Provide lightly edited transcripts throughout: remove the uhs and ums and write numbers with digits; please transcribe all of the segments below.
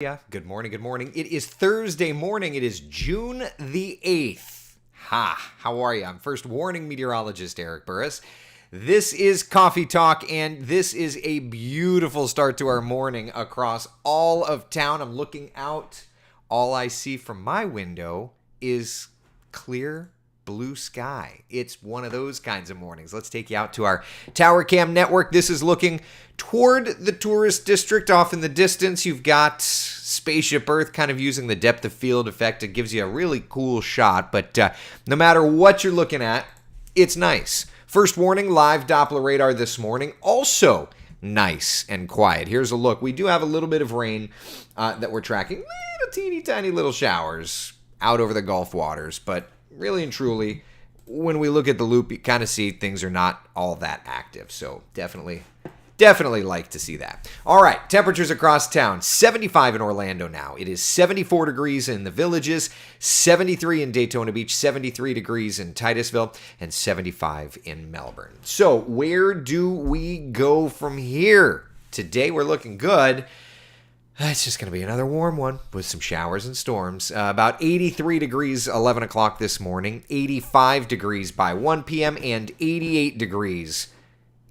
Yeah, good morning, good morning. It is Thursday morning. It is June the 8th. How are you? I'm first warning meteorologist Eric Burris. This is Coffee Talk, and this is a beautiful start to our morning across all of town. I'm looking out. All I see from my window is clear blue sky. It's one of those kinds of mornings. Let's take you out to our tower cam network. This is looking toward the tourist district off in the distance. You've got Spaceship Earth kind of using the depth of field effect. It gives you a really cool shot, but no matter what you're looking at, it's nice. First warning, live Doppler radar this morning. Also nice and quiet. Here's a look. We do have a little bit of rain that we're tracking. Little teeny tiny little showers out over the Gulf waters, but really and truly, when we look at the loop, you kind of see things are not all that active. So definitely like to see that. All right, temperatures across town. 75 in Orlando now. It is 74 degrees in the Villages, 73 in Daytona Beach, 73 degrees in Titusville, and 75 in Melbourne. So where do we go from here? Today we're looking good. It's just going to be another warm one with some showers and storms. About 83 degrees 11 o'clock this morning, 85 degrees by 1 p.m., and 88 degrees.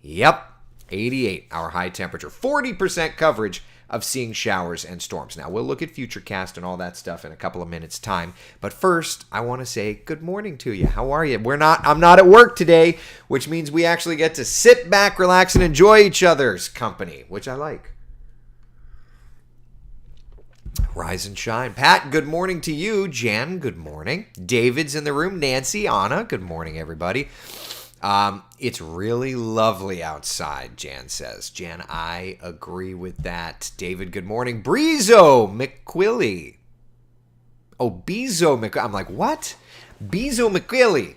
Yep, 88, our high temperature. 40% coverage of seeing showers and storms. Now, we'll look at Futurecast and all that stuff in a couple of minutes' time. But first, I want to say good morning to you. How are you? I'm not at work today, which means we actually get to sit back, relax, and enjoy each other's company, which I like. Rise and shine. Pat, good morning to you. Jan, good morning. David's in the room. Nancy, Anna, good morning, everybody. It's really lovely outside, Jan says. Jan, I agree with that. David, good morning. Breezo McQuilly. Oh, Bezo McQuilly. I'm like, what? Bezo McQuilly.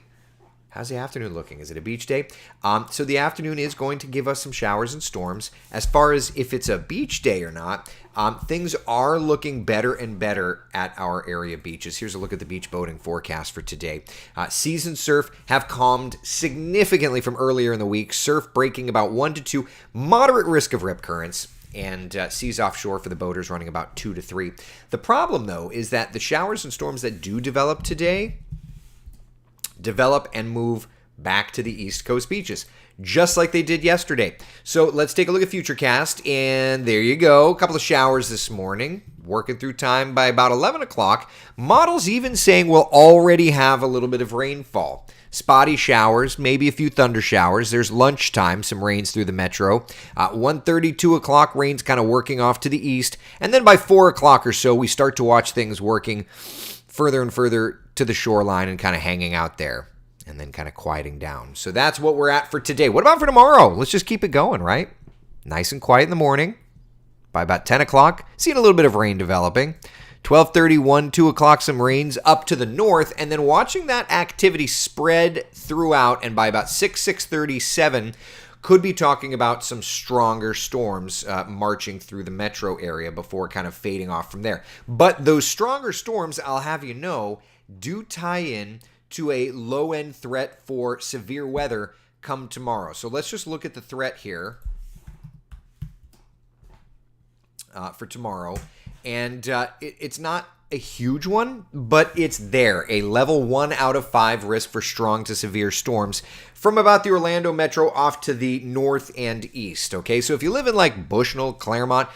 How's the afternoon looking? Is it a beach day? So the afternoon is going to give us some showers and storms. As far as if it's a beach day or not, things are looking better and better at our area beaches. Here's a look at the beach boating forecast for today. Seas and surf have calmed significantly from earlier in the week. Surf breaking about 1 to 2, moderate risk of rip currents. And seas offshore for the boaters running about 2 to 3. The problem, though, is that the showers and storms that do develop today develop and move back to the East Coast beaches, just like they did yesterday. So let's take a look at Futurecast, and there you go. A couple of showers this morning, working through time by about 11 o'clock. Models even saying we'll already have a little bit of rainfall. Spotty showers, maybe a few thunder showers. There's lunchtime, some rains through the metro. 1:30, 2 o'clock, rain's kind of working off to the east. And then by 4 o'clock or so, we start to watch things working further and further to the shoreline and kind of hanging out there and then kind of quieting down. So that's what we're at for today. What about for tomorrow? Let's just keep it going, right? Nice and quiet in the morning. By about 10 o'clock, seeing a little bit of rain developing. 12:30, 1, 2 o'clock, some rains up to the north, and then watching that activity spread throughout, and by about 6:30, 7, could be talking about some stronger storms marching through the metro area before kind of fading off from there. But those stronger storms, I'll have you know, do tie in to a low-end threat for severe weather come tomorrow. So let's just look at the threat here for tomorrow. And it's not a huge one, but it's there. A level 1 out of 5 risk for strong to severe storms from about the Orlando metro off to the north and east. Okay, so if you live in like Bushnell, Claremont,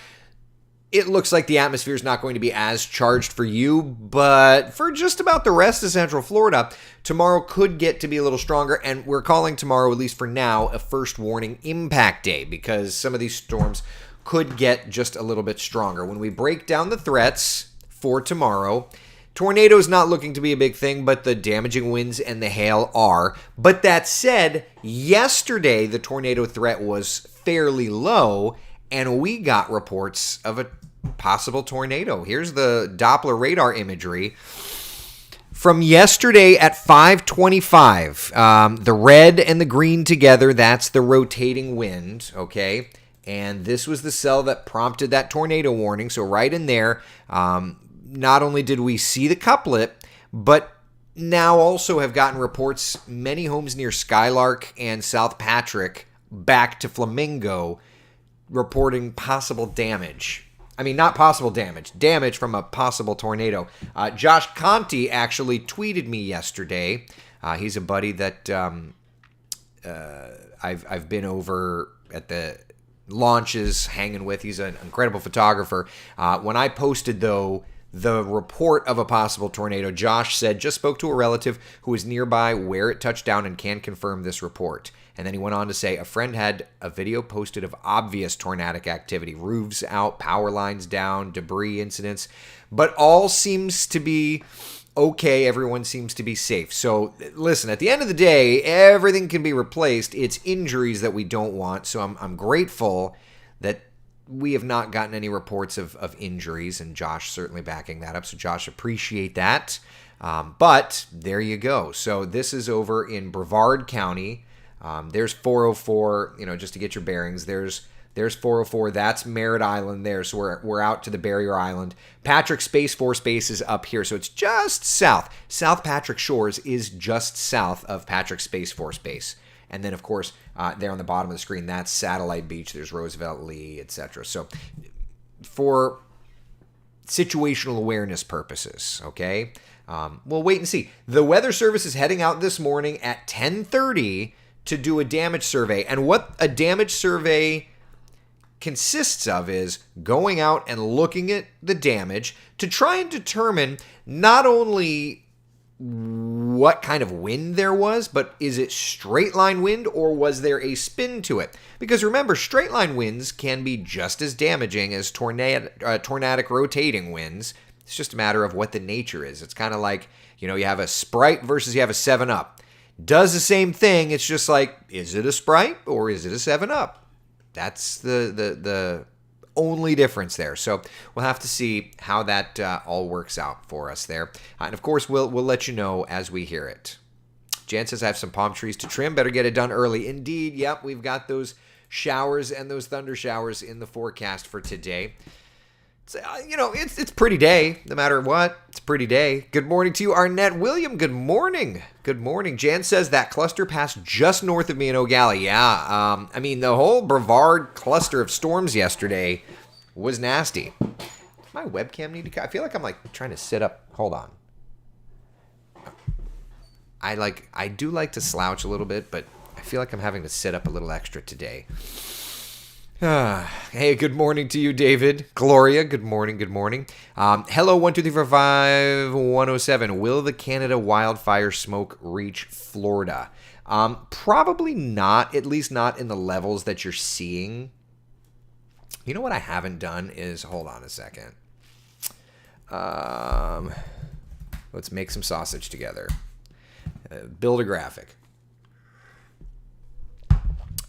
it looks like the atmosphere is not going to be as charged for you, but for just about the rest of Central Florida, tomorrow could get to be a little stronger, and we're calling tomorrow, at least for now, a first warning impact day because some of these storms could get just a little bit stronger. When we break down the threats for tomorrow, tornadoes not looking to be a big thing, but the damaging winds and the hail are. But that said, yesterday the tornado threat was fairly low, and we got reports of a possible tornado. Here's the Doppler radar imagery from yesterday at 5:25. The red and the green together, that's the rotating wind, okay? And this was the cell that prompted that tornado warning. So right in there, not only did we see the couplet, but now also have gotten reports many homes near Skylark and South Patrick back to Flamingo reporting possible damage. not possible damage from a possible tornado. Josh Conti actually tweeted me yesterday. He's a buddy that I've been over at the launches hanging with. He's an incredible photographer. When I posted, though, the report of a possible tornado, Josh said, just spoke to a relative who was nearby where it touched down and can confirm this report. And then he went on to say a friend had a video posted of obvious tornadic activity, roofs out, power lines down, debris incidents, but all seems to be okay. Everyone seems to be safe. So listen, at the end of the day, everything can be replaced. It's injuries that we don't want. So I'm grateful that we have not gotten any reports of injuries, and Josh certainly backing that up. So Josh, appreciate that. But there you go. So this is over in Brevard County. There's 404, just to get your bearings. There's 404. That's Merritt Island there. So we're out to the Barrier Island. Patrick Space Force Base is up here. So it's just south. South Patrick Shores is just south of Patrick Space Force Base. And then, of course, there on the bottom of the screen, that's Satellite Beach. There's Roosevelt, Lee, etc. So for situational awareness purposes, okay, we'll wait and see. The Weather Service is heading out this morning at 10:30 to do a damage survey. And what a damage survey consists of is going out and looking at the damage to try and determine not only what kind of wind there was, but is it straight line wind or was there a spin to it? Because remember, straight line winds can be just as damaging as tornadic rotating winds. It's just a matter of what the nature is. It's kind of like, you have a Sprite versus you have a 7-Up. Does the same thing. It's just like, is it a Sprite or is it a 7-Up? That's the only difference there. So we'll have to see how that all works out for us there. And of course, we'll let you know as we hear it. Jan says, I have some palm trees to trim. Better get it done early. Indeed, yep, we've got those showers and those thunder showers in the forecast for today. It's a pretty day, no matter what. It's a pretty day. Good morning to you, Arnett William. Good morning. Good morning. Jan says that cluster passed just north of me in O'Galley. Yeah, the whole Brevard cluster of storms yesterday was nasty. Does my webcam need to... I feel like I'm trying to sit up. Hold on. I do like to slouch a little bit, but I feel like I'm having to sit up a little extra today. Hey, good morning to you, David. Gloria, good morning, good morning. Hello, 12345-107. Will the Canada wildfire smoke reach Florida? Probably not, at least not in the levels that you're seeing. You know what I haven't done is, hold on a second. Let's make some sausage together. Build a graphic.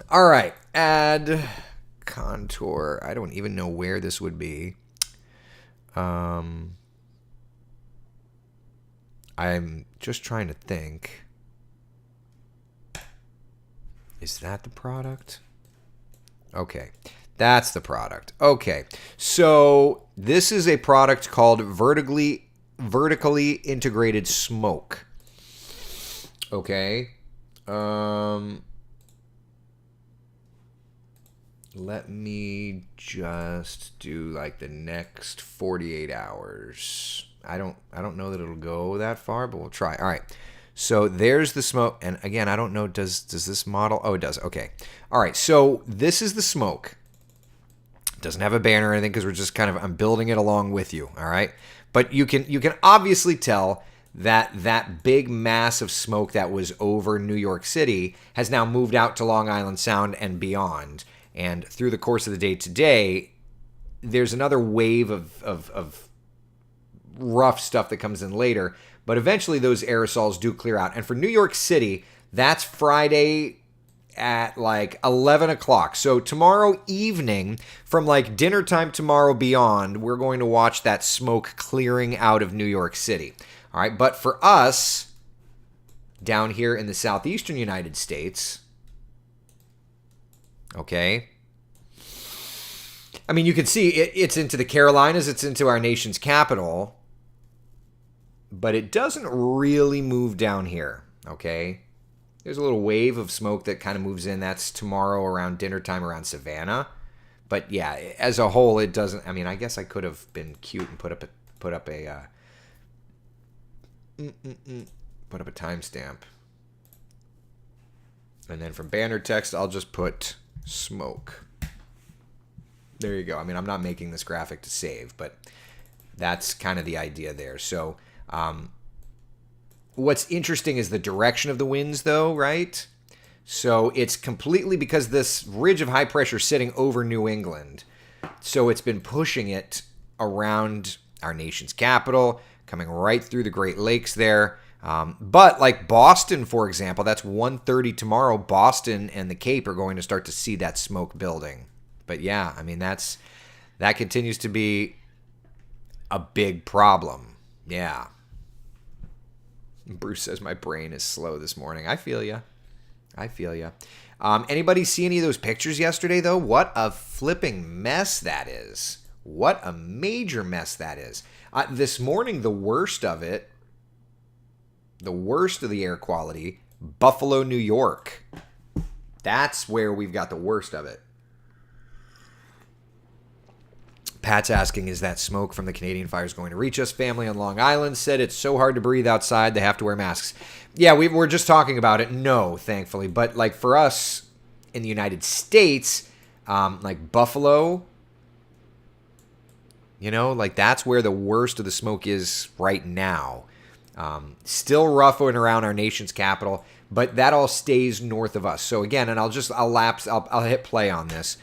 All right, add... contour. I don't even know where this would be. I'm just trying to think. Is that the product? Okay, that's the product. Okay, so this is a product called vertically integrated smoke. Okay. Let me just do the next 48 hours. I don't know that it'll go that far, but we'll try. All right. So there's the smoke. And again, I don't know, does this model? Oh, it does. Okay. All right. So this is the smoke. It doesn't have a banner or anything because we're just I'm building it along with you. All right. But you can obviously tell that big mass of smoke that was over New York City has now moved out to Long Island Sound and beyond. And through the course of the day today, there's another wave of rough stuff that comes in later. But eventually those aerosols do clear out. And for New York City, that's Friday at 11 o'clock. So tomorrow evening, from dinner time tomorrow beyond, we're going to watch that smoke clearing out of New York City. All right. But for us, down here in the southeastern United States... Okay. You can see it's into the Carolinas, it's into our nation's capital, but it doesn't really move down here, okay? There's a little wave of smoke that kind of moves in. That's tomorrow around dinner time around Savannah. But yeah, as a whole, it doesn't. I mean, I guess I could have been cute and put up a timestamp, and then from banner text, I'll just put smoke. There you go. I mean, I'm not making this graphic to save, but that's kind of the idea there. So, what's interesting is the direction of the winds, though, right? So it's completely because this ridge of high pressure sitting over New England. So it's been pushing it around our nation's capital, coming right through the Great Lakes there. But like Boston, for example, that's 1:30 tomorrow. Boston and the Cape are going to start to see that smoke building. But yeah, I mean, that continues to be a big problem. Yeah. Bruce says my brain is slow this morning. I feel ya. Anybody see any of those pictures yesterday, though? What a flipping mess that is. What a major mess that is. This morning, the worst of it, the worst of the air quality, Buffalo, New York. That's where we've got the worst of it. Pat's asking, is that smoke from the Canadian fires going to reach us? Family on Long Island said it's so hard to breathe outside, they have to wear masks. Yeah, we're just talking about it. No, thankfully. But like for us in the United States, like Buffalo, like that's where the worst of the smoke is right now. Still rough around our nation's capital, but that all stays north of us. So again, and I'll hit play on this,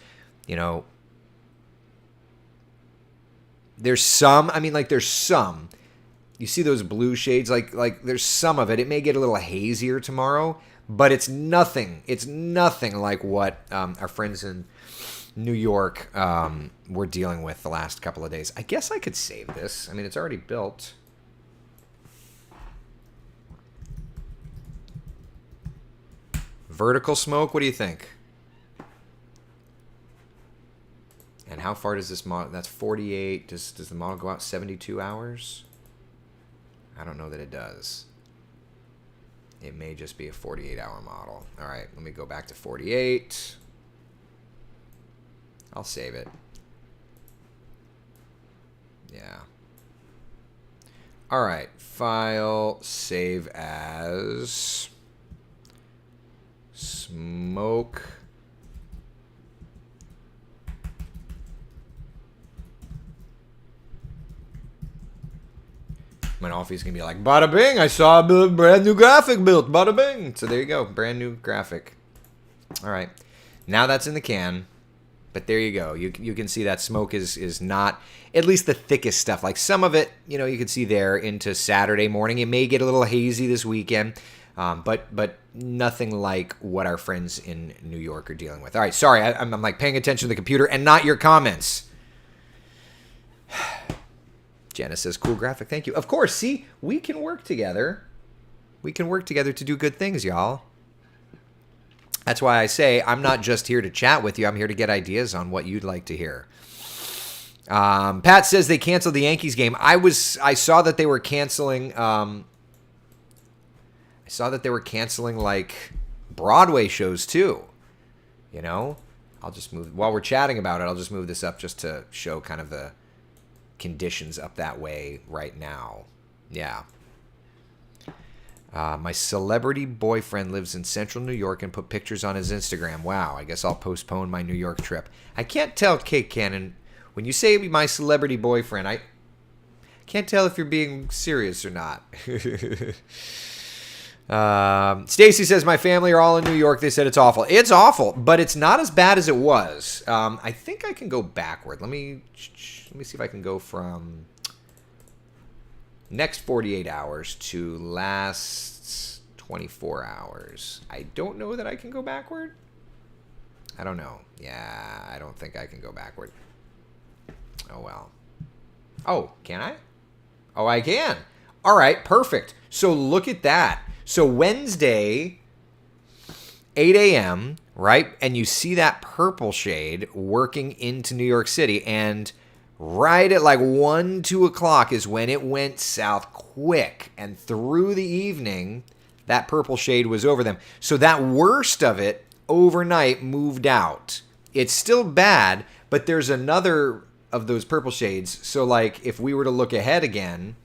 There's some, you see those blue shades, like there's some of it. It may get a little hazier tomorrow, but it's nothing like what our friends in New York were dealing with the last couple of days. I guess I could save this. I mean, it's already built. Vertical smoke, what do you think? And how far does this model? That's 48. Does the model go out 72 hours? I don't know that it does. It may just be a 48-hour model. All right, let me go back to 48. I'll save it. Yeah. All right, file, save as smoke. My Alfie's going to be like, bada bing, I saw a brand new graphic built, bada bing. So there you go, brand new graphic. All right, now that's in the can, but there you go. You can see that smoke is not, at least the thickest stuff. Like some of it, you can see there into Saturday morning. It may get a little hazy this weekend, but nothing like what our friends in New York are dealing with. All right, sorry, I'm like paying attention to the computer and not your comments. Jenna says, cool graphic. Thank you. Of course, see, we can work together. We can work together to do good things, y'all. That's why I say I'm not just here to chat with you. I'm here to get ideas on what you'd like to hear. Pat says they canceled the Yankees game. I saw that they were canceling. Like Broadway shows too. I'll just move while we're chatting about it. I'll just move this up just to show kind of the conditions up that way right now. Yeah. My celebrity boyfriend lives in central New York and put pictures on his Instagram. Wow, I guess I'll postpone my New York trip. I can't tell, Kate Cannon, when you say my celebrity boyfriend, I can't tell if you're being serious or not. Stacy says, my family are all in New York. They said it's awful. It's awful, but it's not as bad as it was. I think I can go backward. Let me see if I can go from next 48 hours to last 24 hours. I don't know that I can go backward. I don't know. Yeah, I don't think I can go backward. Oh, well. Oh, can I? Oh, I can. All right, perfect. So look at that. So Wednesday, 8 a.m., right? And you see that purple shade working into New York City. And right at like 1, 2 o'clock is when it went south quick. And through the evening, that purple shade was over them. So that worst of it overnight moved out. It's still bad, But there's another of those purple shades. So like if we were to look ahead again,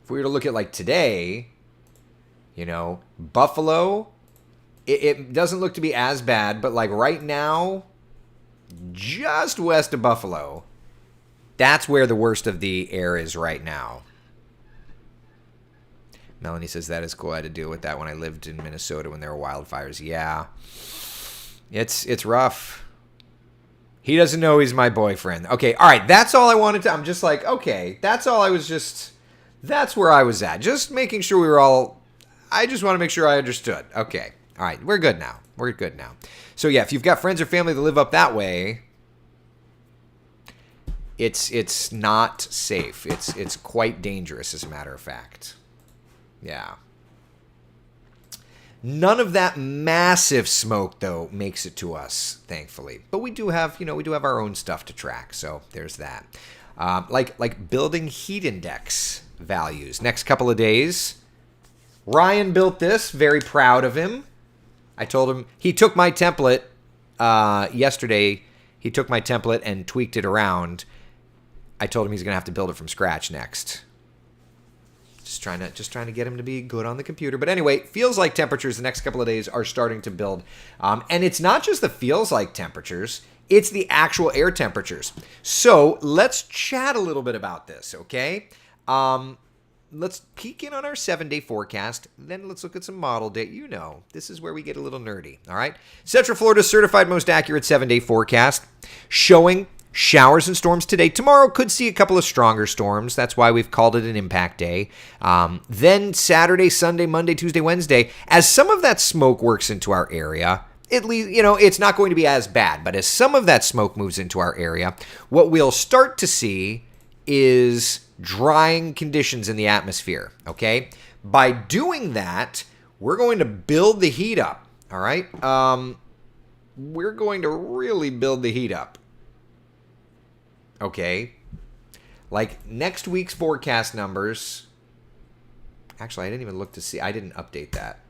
if we were to look at like today, Buffalo, it doesn't look to be as bad, but like right now, just west of Buffalo, that's where the worst of the air is right now. Melanie says that is cool. I had to deal with that when I lived in Minnesota when there were wildfires. Yeah. It's rough. He doesn't know he's my boyfriend. Okay, all right. That's all I wanted to. I'm just like, okay. That's all I was just. That's where I was at. Just making sure we were all. I just want to make sure I understood. Okay. All right. We're good now. So yeah, if you've got friends or family that live up that way, it's not safe. It's quite dangerous, as a matter of fact. Yeah. None of that massive smoke, though, makes it to us, thankfully. But we do have our own stuff to track. So there's that. Like building heat index values. Next couple of days, Ryan built this. Very proud of him. I told him he took my template yesterday. He took my template and tweaked it around. I told him he's gonna have to build it from scratch next. Just trying to get him to be good on the computer. But anyway, feels like temperatures the next couple of days are starting to build. And it's not just the feels like temperatures, it's the actual air temperatures. So let's chat a little bit about this, okay? Let's peek in on our 7-day forecast. Then let's look at some model data. This is where we get a little nerdy, all right? Central Florida's certified most accurate 7-day forecast showing showers and storms today. Tomorrow could see a couple of stronger storms. That's why we've called it an impact day. Then Saturday, Sunday, Monday, Tuesday, Wednesday, as some of that smoke works into our area, at least, it's not going to be as bad. But as some of that smoke moves into our area, what we'll start to see is drying conditions in the atmosphere, okay? By doing that, we're going to build the heat up, all right? We're going to really build the heat up. Okay, like next week's forecast numbers. Actually, I didn't even look to see. I didn't update that.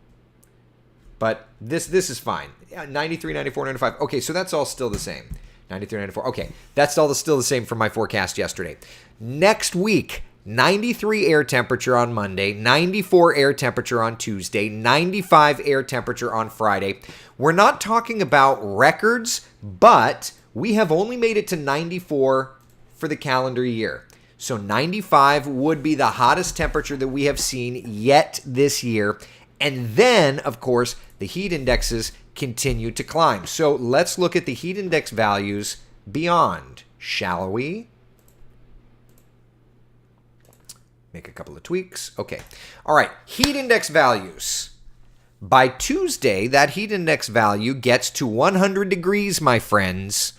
But this is fine. Yeah, 93, 94, 95. Okay, so that's all still the same. 93, 94. Okay, that's all still the same from my forecast yesterday. Next week, 93 air temperature on Monday, 94 air temperature on Tuesday, 95 air temperature on Friday. We're not talking about records, but we have only made it to 94 for the calendar year. So 95 would be the hottest temperature that we have seen yet this year. And then, of course, the heat indexes continue to climb. So let's look at the heat index values beyond, shall we? Make a couple of tweaks. Okay. All right. Heat index values. By Tuesday, that heat index value gets to 100 degrees, my friends.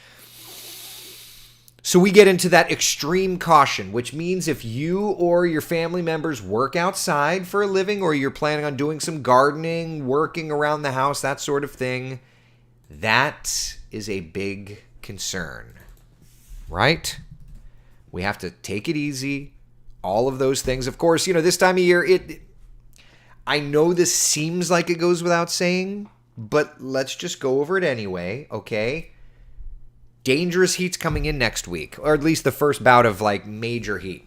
So we get into that extreme caution, which means if you or your family members work outside for a living, or you're planning on doing some gardening, working around the house, that sort of thing, that is a big concern, right? We have to take it easy. All of those things. Of course, this time of year, I know this seems like it goes without saying, but let's just go over it anyway, okay? Dangerous heat's coming in next week, or at least the first bout of major heat.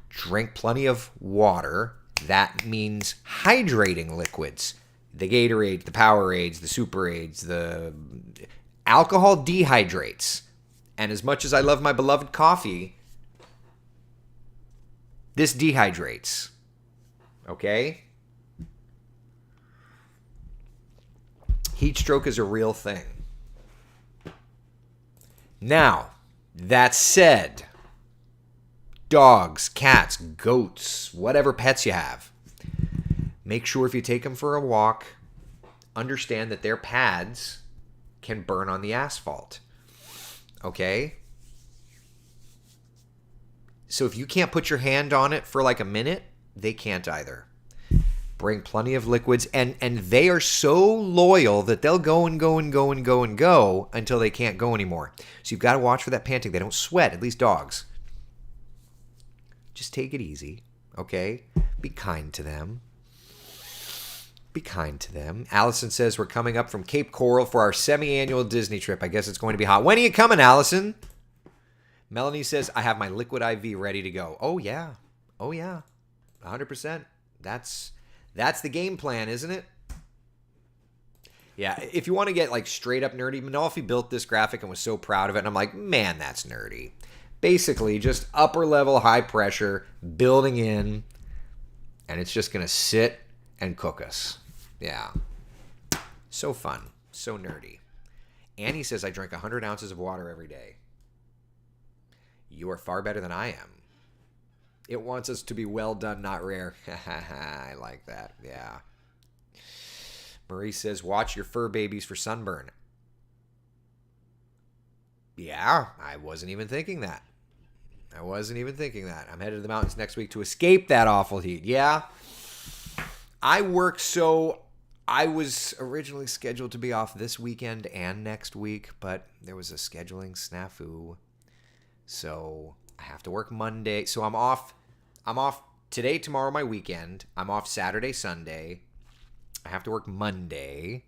Drink plenty of water. That means hydrating liquids. The Gatorade, the Powerades, the Superades, the alcohol dehydrates. And as much as I love my beloved coffee, this dehydrates. Okay? Heat stroke is a real thing. Now, that said, dogs, cats, goats, whatever pets you have, make sure if you take them for a walk, understand that their pads can burn on the asphalt. Okay? So if you can't put your hand on it for a minute, they can't either. Bring plenty of liquids, and they are so loyal that they'll go and go and go and go and go until they can't go anymore. So you've got to watch for that panting. They don't sweat, at least dogs. Just take it easy, okay? Be kind to them. Be kind to them. Allison says we're coming up from Cape Coral for our semi-annual Disney trip. I guess it's going to be hot. When are you coming, Allison? Melanie says, I have my liquid IV ready to go. Oh, yeah. Oh, yeah. 100%. That's the game plan, isn't it? Yeah, if you want to get like straight up nerdy, Manolfi built this graphic and was so proud of it. And I'm like, man, that's nerdy. Basically, just upper level, high pressure, building in. And it's just going to sit and cook us. Yeah. So fun. So nerdy. Annie says, I drink 100 ounces of water every day. You are far better than I am. It wants us to be well done, not rare. I like that. Yeah. Marie says, watch your fur babies for sunburn. Yeah, I wasn't even thinking that. I'm headed to the mountains next week to escape that awful heat. Yeah. I was originally scheduled to be off this weekend and next week, but there was a scheduling snafu. So I have to work Monday. So I'm off today, tomorrow, my weekend. I'm off Saturday, Sunday. I have to work Monday,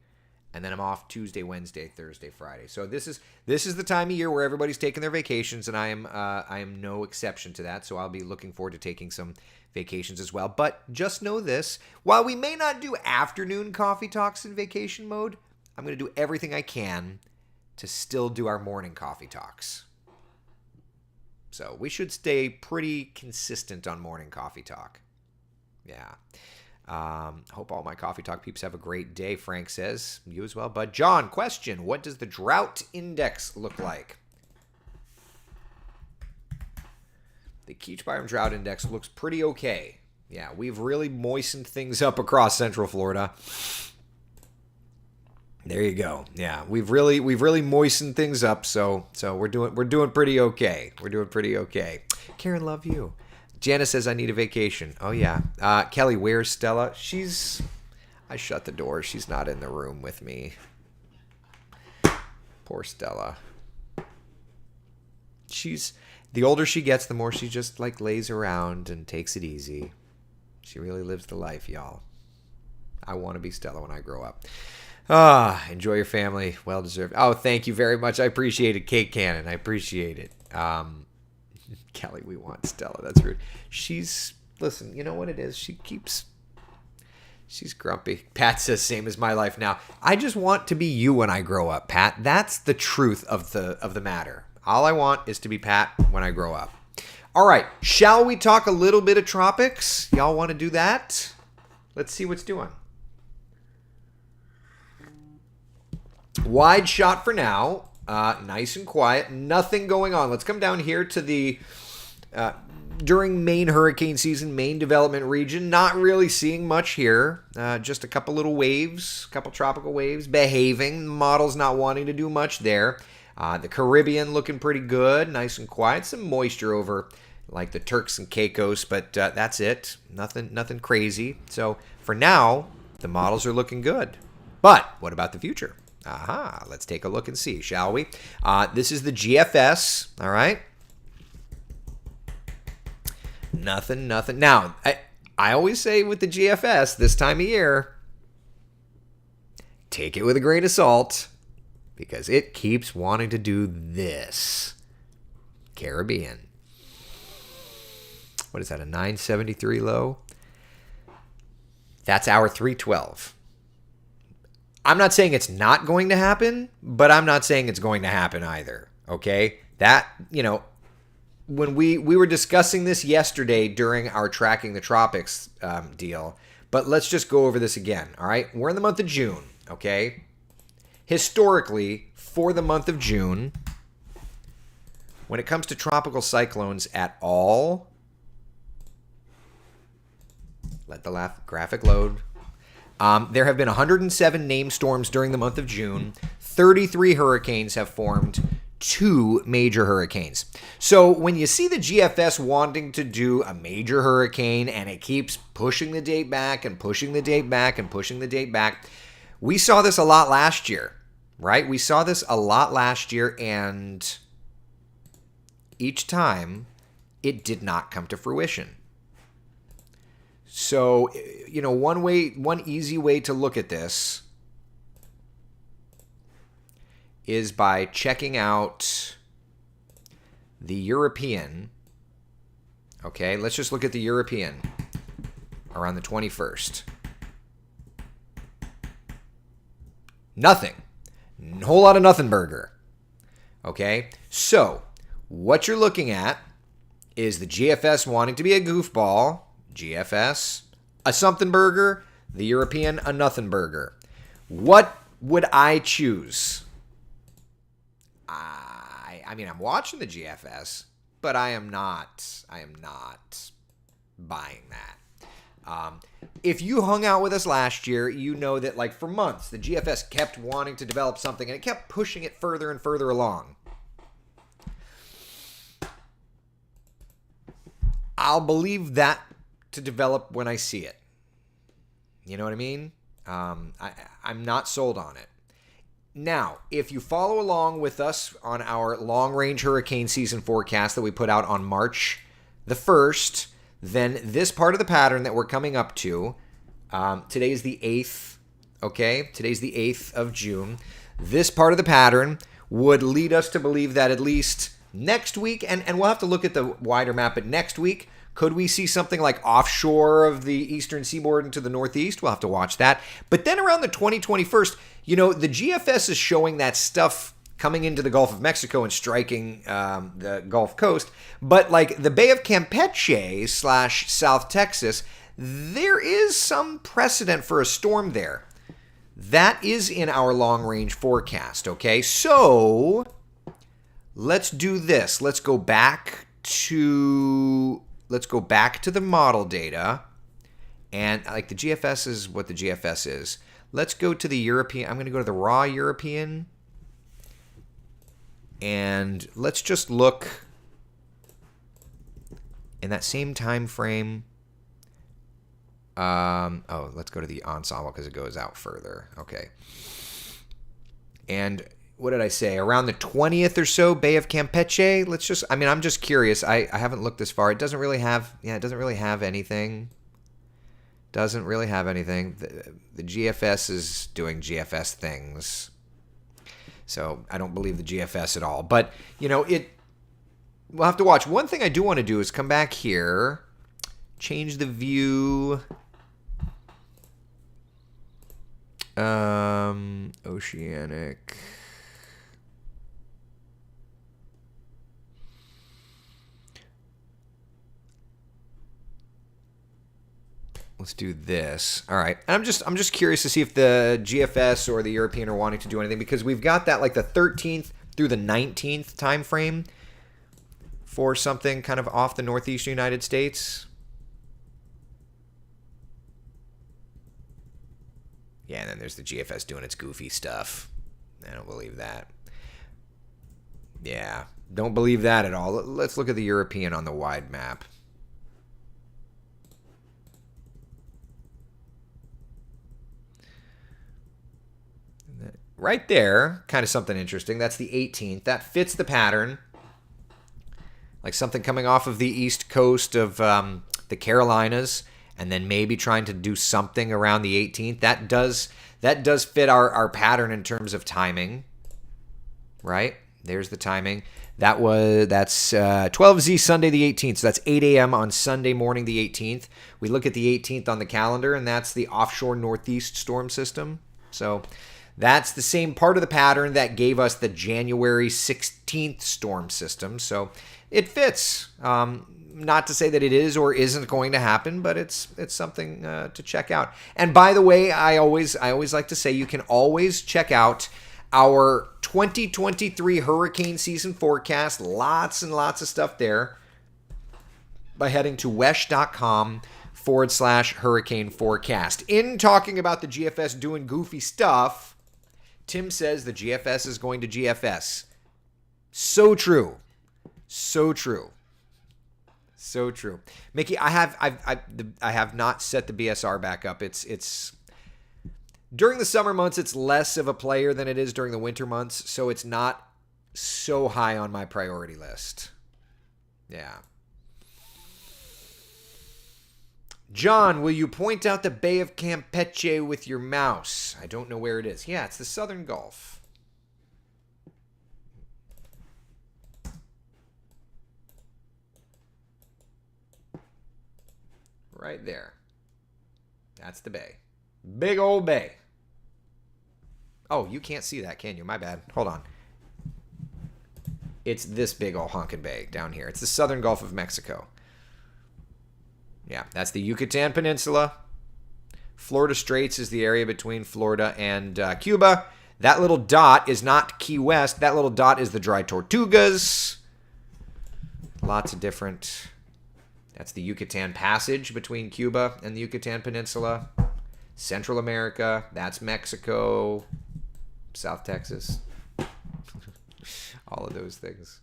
and then I'm off Tuesday, Wednesday, Thursday, Friday. So this is the time of year where everybody's taking their vacations, and I am no exception to that. So I'll be looking forward to taking some vacations as well. But just know this: while we may not do afternoon coffee talks in vacation mode, I'm going to do everything I can to still do our morning coffee talks. So we should stay pretty consistent on morning coffee talk. Yeah. Hope all my coffee talk peeps have a great day, Frank says. You as well, bud. John, question. What does the drought index look like? The Keach Byram Drought Index looks pretty okay. Yeah, we've really moistened things up across Central Florida. There you go. Yeah, we've really moistened things up, so we're doing pretty okay. We're doing pretty okay. Karen, love you. Janice says I need a vacation. Oh yeah. Kelly, where's Stella? I shut the door. She's not in the room with me. Poor Stella. The older she gets, the more she just like lays around and takes it easy. She really lives the life, y'all. I want to be Stella when I grow up. Enjoy your family. Well deserved. Oh, thank you very much. I appreciate it, Kate Cannon. I appreciate it. Kelly, we want Stella. That's rude. Listen, you know what it is? She's grumpy. Pat says, same as my life now. I just want to be you when I grow up, Pat. That's the truth of the matter. All I want is to be Pat when I grow up. All right. Shall we talk a little bit of tropics? Y'all want to do that? Let's see what's doing. Wide shot for now. Nice and quiet. Nothing going on. Let's come down here to the during main hurricane season, main development region. Not really seeing much here. Just a couple little waves, couple tropical waves behaving. Model's not wanting to do much there. The Caribbean looking pretty good. Nice and quiet. Some moisture over like the Turks and Caicos, but that's it. Nothing crazy. So for now, the models are looking good. But what about the future? Aha, let's take a look and see, shall we? This is the GFS, all right? Nothing. Now, I always say with the GFS this time of year, take it with a grain of salt because it keeps wanting to do this. Caribbean. What is that, a 973 low? That's our 312. I'm not saying it's not going to happen, but I'm not saying it's going to happen either, okay? That, when we were discussing this yesterday during our Tracking the Tropics deal, but let's just go over this again, all right? We're in the month of June, okay? Historically, for the month of June, when it comes to tropical cyclones at all, let the graphic load. There have been 107 named storms during the month of June. 33 hurricanes have formed, 2 major hurricanes. So when you see the GFS wanting to do a major hurricane and it keeps pushing the date back and pushing the date back and pushing the date back, we saw this a lot last year, right? We saw this a lot last year, and each time it did not come to fruition. So, one easy way to look at this is by checking out the European. Okay, let's just look at the European around the 21st. Nothing. A whole lot of nothing burger. Okay, so what you're looking at is the GFS wanting to be a goofball. GFS, a something burger. The European, a nothing burger. What would I choose? I mean, I'm watching the GFS, but I am not buying that. If you hung out with us last year, you know that like for months, the GFS kept wanting to develop something and it kept pushing it further and further along. I'll believe that to develop when I see it. You know what I mean? I'm not sold on it. Now, if you follow along with us on our long-range hurricane season forecast that we put out on March the 1st, then this part of the pattern that we're coming up to, today is the 8th, okay? Today's the 8th of June. This part of the pattern would lead us to believe that at least next week, and we'll have to look at the wider map, but next week, could we see something like offshore of the eastern seaboard into the northeast? We'll have to watch that. But then around the 2021st, the GFS is showing that stuff coming into the Gulf of Mexico and striking the Gulf Coast. But like the Bay of Campeche / South Texas, there is some precedent for a storm there. That is in our long-range forecast, okay? So let's do this. Let's go back to the model data, and like the GFS is what the GFS is. Let's go to the European. I'm going to go to the raw European, and let's just look in that same time frame. Let's go to the ensemble because it goes out further. Okay. And what did I say? Around the 20th or so, Bay of Campeche. I'm just curious. I haven't looked this far. It doesn't really have anything. Doesn't really have anything. The GFS is doing GFS things. So I don't believe the GFS at all. But, we'll have to watch. One thing I do want to do is come back here, change the view. Oceanic. Let's do this. All right. And I'm just curious to see if the GFS or the European are wanting to do anything, because we've got that like the 13th through the 19th time frame for something kind of off the northeastern United States. Yeah, and then there's the GFS doing its goofy stuff. I don't believe that. Yeah, don't believe that at all. Let's look at the European on the wide map. Right there, kind of something interesting. That's the 18th. That fits the pattern. Like something coming off of the east coast of the Carolinas, and then maybe trying to do something around the 18th. That does fit our pattern in terms of timing. Right? There's the timing. That's 12Z Sunday the 18th. So that's 8 a.m. on Sunday morning the 18th. We look at the 18th on the calendar, and that's the offshore northeast storm system. So that's the same part of the pattern that gave us the January 16th storm system. So it fits. Not to say that it is or isn't going to happen, but it's something to check out. And by the way, I always like to say you can always check out our 2023 hurricane season forecast. Lots and lots of stuff there by heading to wesh.com/hurricane forecast. In talking about the GFS doing goofy stuff, Tim says the GFS is going to GFS. So true. So true. So true. Mickey, I have not set the BSR back up. It's during the summer months, it's less of a player than it is during the winter months, so it's not so high on my priority list. Yeah. John, will you point out the Bay of Campeche with your mouse? I don't know where it is. Yeah, it's the Southern Gulf. Right there. That's the bay. Big old bay. Oh, you can't see that, can you? My bad. Hold on. It's this big old honkin' bay down here. It's the Southern Gulf of Mexico. Yeah, that's the Yucatan Peninsula. Florida Straits is the area between Florida and Cuba. That little dot is not Key West. That little dot is the Dry Tortugas. Lots of different... That's the Yucatan Passage between Cuba and the Yucatan Peninsula. Central America, that's Mexico. South Texas. All of those things.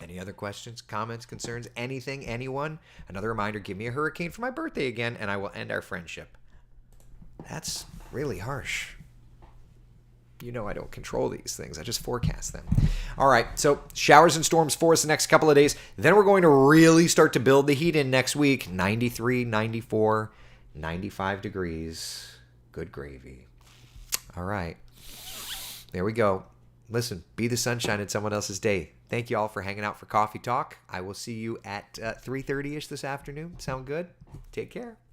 Any other questions, comments, concerns, anything, anyone? Another reminder, give me a hurricane for my birthday again, and I will end our friendship. That's really harsh. You know I don't control these things. I just forecast them. All right, so showers and storms for us the next couple of days. Then we're going to really start to build the heat in next week. 93, 94, 95 degrees. Good gravy. All right. There we go. Listen, be the sunshine in someone else's day. Thank you all for hanging out for Coffee Talk. I will see you at 3:30ish this afternoon. Sound good? Take care.